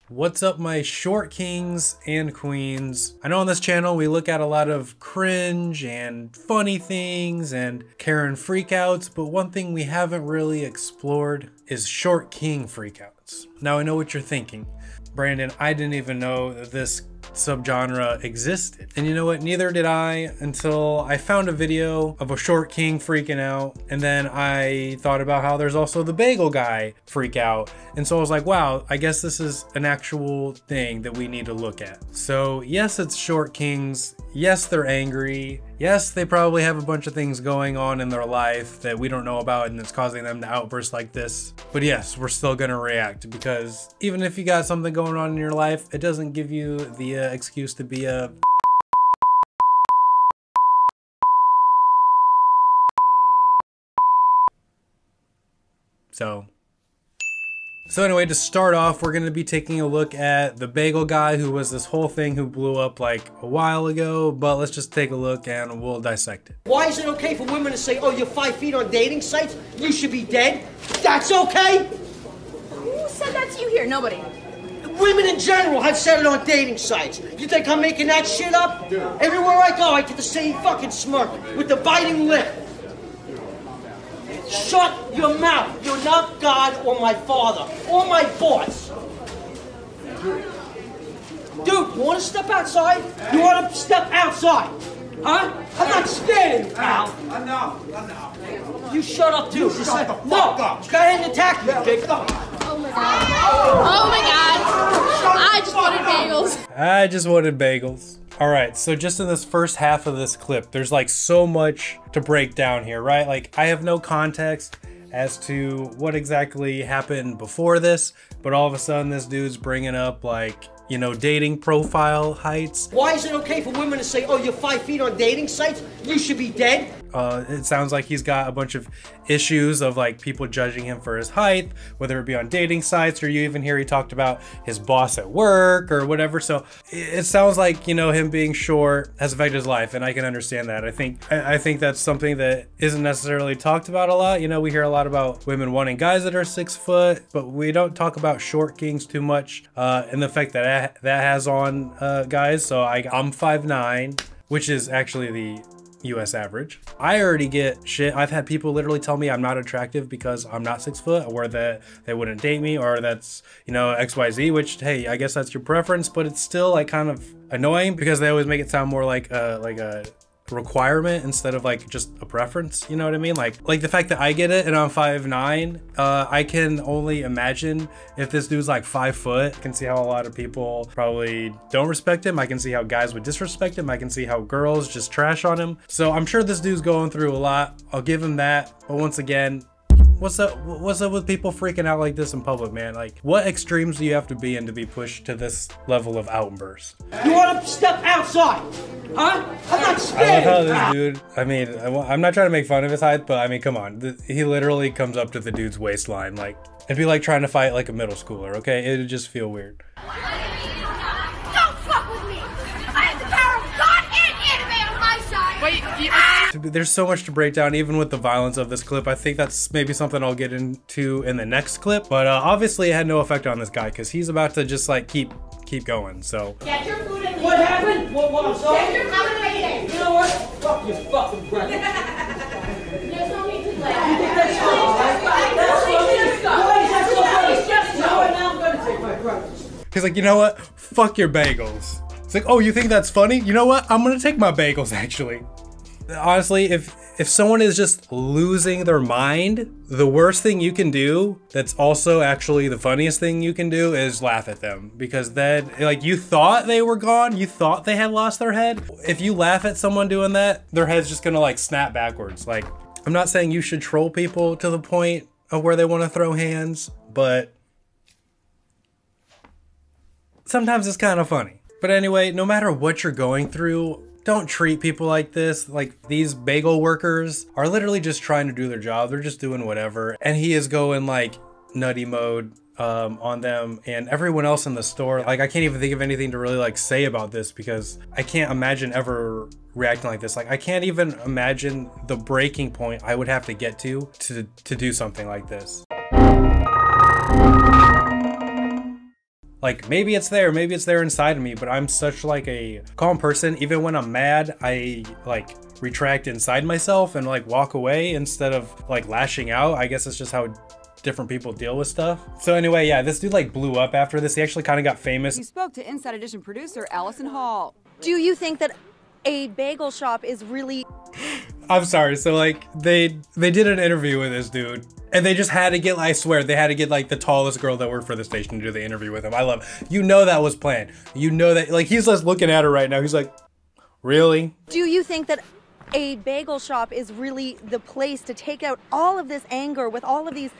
What's up, my short kings and queens? I know on this channel we look at a lot of cringe and funny things and Karen freakouts, but one thing we haven't really explored is short king freakouts. Now I know what you're thinking. Brandon, I didn't even know that this subgenre existed. And you know what? Neither did I until I found a video of a short king freaking out. And then I thought about how there's also the bagel guy freak out. And so I was like, wow, I guess this is an actual thing that we need to look at. So yes, it's short kings. Yes, they're angry. Yes, they probably have a bunch of things going on in their life that we don't know about and it's causing them to outburst like this. But yes, we're still gonna react because even if you got something going on in your life, it doesn't give you the excuse to be a So anyway, to start off, we're going to be taking a look at the bagel guy, who was this whole thing who blew up like a while ago, but let's just take a look and we'll dissect it. Why is it okay for women to say, oh, you're 5 feet on dating sites? You should be dead? That's okay? Who said that to you here? Nobody. Women in general have said it on dating sites. You think I'm making that shit up? Everywhere I go, I get the same fucking smirk with the biting lip. Shut your mouth. You're not God or my father or my boss. Dude, you want to step outside? You want to step outside? Huh? I'm not scared, pal. I know. You shut up, too. You shut the fuck up. Go ahead and attack me, big. Oh my god. Oh my god. I just wanted bagels. I just wanted bagels. All right, so just in this first half of this clip, there's like so much to break down here, right? Like I have no context as to what exactly happened before this, but all of a sudden this dude's bringing up like, you know, dating profile heights. Why is it okay for women to say, oh, you're 5 feet on dating sites? You should be dead? It sounds like he's got a bunch of issues of like people judging him for his height, whether it be on dating sites or you even hear he talked about his boss at work or whatever. So it sounds like, you know, him being short has affected his life, and I can understand that. I think that's something that isn't necessarily talked about a lot. You know, we hear a lot about women wanting guys that are 6 foot, but we don't talk about short kings too much, and the effect that that has on guys. So I'm 5'9", which is actually the US average. I already get shit. I've had people literally tell me I'm not attractive because I'm not 6 foot, or that they wouldn't date me, or that's, you know, XYZ, which, hey, I guess that's your preference, but it's still like kind of annoying because they always make it sound more like a requirement instead of like just a preference, you know what I mean? Like the fact that I get it and I'm 5'9", I can only imagine if this dude's like 5 foot. I can see how a lot of people probably don't respect him. I can see how guys would disrespect him. I can see how girls just trash on him. So I'm sure this dude's going through a lot. I'll give him that. But once again, what's up with people freaking out like this in public, man? Like, what extremes do you have to be in to be pushed to this level of outburst? You want to step outside? Huh? I'm not scared. I love how this dude, I mean, I'm not trying to make fun of his height, but I mean, come on. He literally comes up to the dude's waistline. Like, it'd be like trying to fight like a middle schooler, okay? It'd just feel weird. Don't fuck with me. I have the power of God and anime on my side. Wait, There's so much to break down, even with the violence of this clip. I think that's maybe something I'll get into in the next clip, but obviously it had no effect on this guy because he's about to just like keep going. So get your food in. What happened? What I'm sorry? Get your food in. You know what? Fuck your fucking breath. There's no need to You think that's funny? That's funny? Why is that so funny? Now I'm gonna take my breakfast. he's like, you know what? Fuck your bagels. It's like, oh, you think that's funny? You know what? I'm gonna take my bagels actually. Honestly, if someone is just losing their mind, the worst thing you can do, that's also actually the funniest thing you can do, is laugh at them. Because then, like, you thought they were gone, you thought they had lost their head. If you laugh at someone doing that, their head's just gonna like snap backwards. Like, I'm not saying you should troll people to the point of where they want to throw hands, but sometimes it's kind of funny. But anyway, no matter what you're going through, don't treat people like this. Like, these bagel workers are literally just trying to do their job. They're just doing whatever. And he is going like nutty mode on them and everyone else in the store. Like, I can't even think of anything to really like say about this because I can't imagine ever reacting like this. Like, I can't even imagine the breaking point I would have to get to do something like this. Like maybe it's there inside of me, but I'm such like a calm person. Even when I'm mad, I like retract inside myself and like walk away instead of like lashing out. I guess it's just how different people deal with stuff. So anyway, yeah, this dude like blew up after this. He actually kind of got famous. You spoke to Inside Edition producer Allison Hall. Do you think that a bagel shop is really... I'm sorry. So like they did an interview with this dude and they just had to get, I swear, they had to get like the tallest girl that worked for the station to do the interview with him. I love, you know, that was planned. You know that, like, he's just looking at her right now. He's like, really? Do you think that a bagel shop is really the place to take out all of this anger with all of these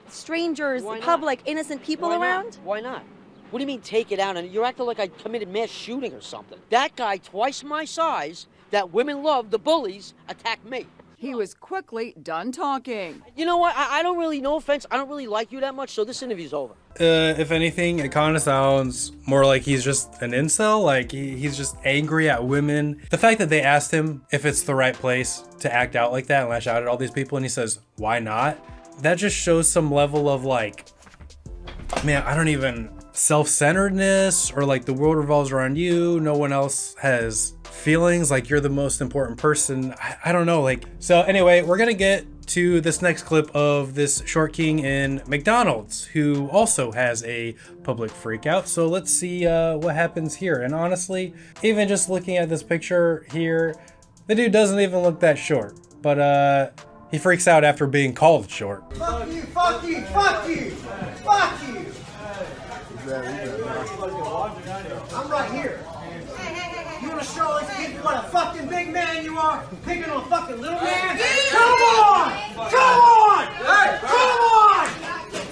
strangers, public, innocent people around? Why not? What do you mean take it out? And you're acting like I committed mass shooting or something. That guy, twice my size, that women love, the bullies, attacked me. He was quickly done talking. You know what? I don't really, no offense, I don't really like you that much, so this interview's over. If anything, it kind of sounds more like he's just an incel. Like he's just angry at women. The fact that they asked him if it's the right place to act out like that and lash out at all these people, and he says, why not? That just shows some level of like, man, I don't even, self-centeredness, or like the world revolves around you. No one else has feelings, like you're the most important person. I don't know, like, so anyway, we're gonna get to this next clip of this short king in McDonald's who also has a public freakout. So let's see what happens here. And honestly, even just looking at this picture here, the dude doesn't even look that short, but he freaks out after being called short. Fuck you, fuck you, fuck you, fuck you. I'm right here. You want to show these people what a fucking big man you are? Picking on a fucking little man? Come on! Come on! Hey, come on!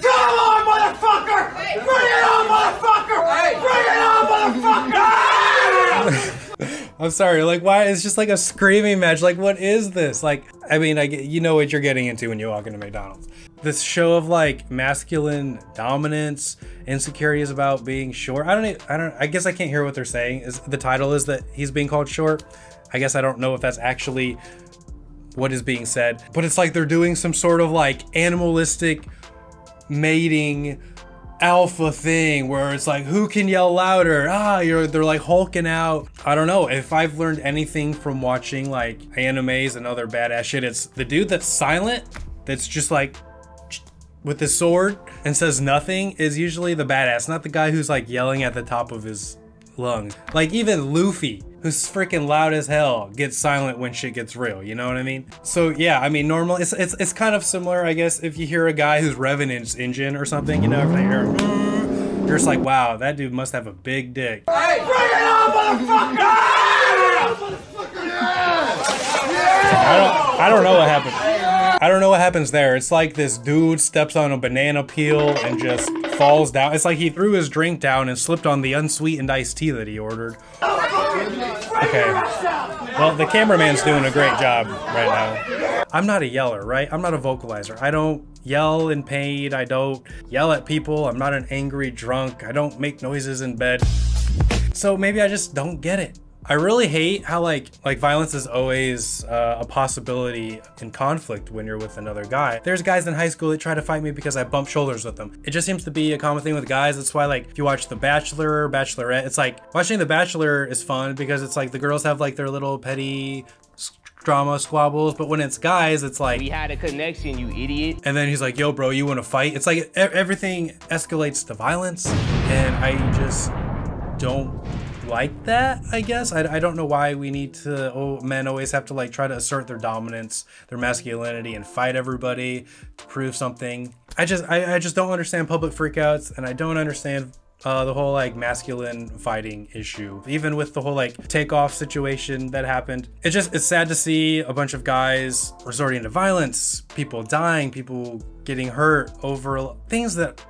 Come on, motherfucker! Bring it on, motherfucker! Bring it on, motherfucker! I'm sorry, like why? It's just like a screaming match. Like what is this? Like, I mean, you know what you're getting into when you walk into McDonald's. This show of like masculine dominance, insecurities about being short. I guess I can't hear what they're saying. Is the title is that he's being called short? I guess I don't know if that's actually what is being said, but it's like they're doing some sort of like animalistic mating alpha thing where it's like, who can yell louder? They're like hulking out. I don't know. If I've learned anything from watching like animes and other badass shit, it's the dude that's silent, that's just like with his sword and says nothing, is usually the badass, not the guy who's like yelling at the top of his lungs. Like even Luffy, who's freaking loud as hell, gets silent when shit gets real, you know what I mean? So yeah, I mean, normally it's kind of similar, I guess, if you hear a guy who's revving his engine or something, you know, if they hear you're just like, wow, that dude must have a big dick. Hey, bring it on, motherfucker! I don't know what happened. I don't know what happens there. It's like this dude steps on a banana peel and just falls down. It's like he threw his drink down and slipped on the unsweetened iced tea that he ordered. Okay. Well, the cameraman's doing a great job right now. I'm not a yeller, right? I'm not a vocalizer. I don't yell in pain. I don't yell at people. I'm not an angry drunk. I don't make noises in bed. So maybe I just don't get it. I really hate how like violence is always a possibility in conflict when you're with another guy. There's guys in high school that try to fight me because I bump shoulders with them. It just seems to be a common thing with guys. That's why like if you watch The Bachelor, Bachelorette, it's like watching The Bachelor is fun because it's like the girls have like their little petty drama squabbles, but when it's guys, it's like, we had a connection, you idiot. And then he's like, yo bro, you want to fight? It's like everything escalates to violence, and I just don't like that, I guess. I don't know why we need to, men always have to like try to assert their dominance, their masculinity, and fight everybody to prove something. I just don't understand public freakouts, and I don't understand the whole like masculine fighting issue. Even with the whole like takeoff situation that happened, it's sad to see a bunch of guys resorting to violence, people dying, people getting hurt over things that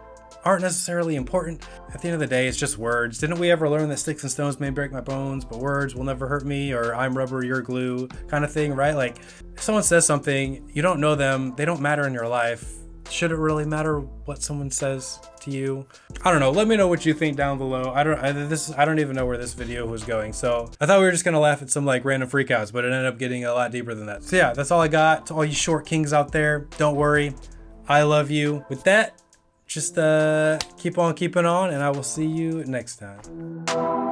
aren't necessarily important. At the end of the day, it's just words. Didn't we ever learn that sticks and stones may break my bones, but words will never hurt me, or I'm rubber, you're glue kind of thing, right? Like if someone says something, you don't know them, they don't matter in your life. Should it really matter what someone says to you? I don't know. Let me know what you think down below. I don't even know where this video was going. So I thought we were just gonna laugh at some like random freakouts, but it ended up getting a lot deeper than that. So yeah, that's all I got. To all you short kings out there, don't worry. I love you. With that, just keep on keeping on, and I will see you next time.